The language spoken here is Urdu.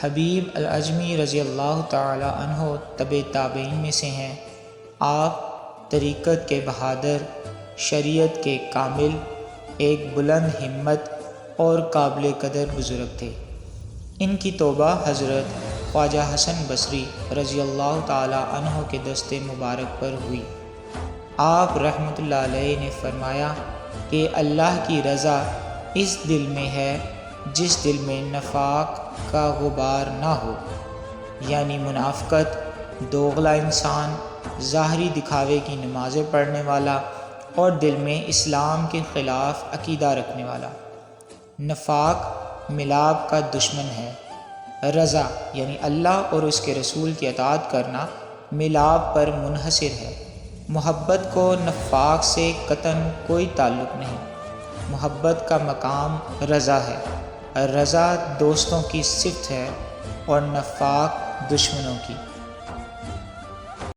حبیب العجمی رضی اللہ تعالی عنہ تبع تابعین میں سے ہیں۔ آپ طریقت کے بہادر، شریعت کے کامل، ایک بلند ہمت اور قابل قدر بزرگ تھے۔ ان کی توبہ حضرت خواجہ حسن بصری رضی اللہ تعالی عنہ کے دست مبارک پر ہوئی۔ آپ رحمۃ اللہ علیہ نے فرمایا کہ اللہ کی رضا اس دل میں ہے جس دل میں نفاق کا غبار نہ ہو، یعنی منافقت، دوغلا انسان، ظاہری دکھاوے کی نمازیں پڑھنے والا اور دل میں اسلام کے خلاف عقیدہ رکھنے والا۔ نفاق ملاپ کا دشمن ہے۔ رضا یعنی اللہ اور اس کے رسول کی اطاعت کرنا ملاپ پر منحصر ہے۔ محبت کو نفاق سے قطعاً کوئی تعلق نہیں۔ محبت کا مقام رضا ہے۔ رضا دوستوں کی صفت ہے اور نفاق دشمنوں کی۔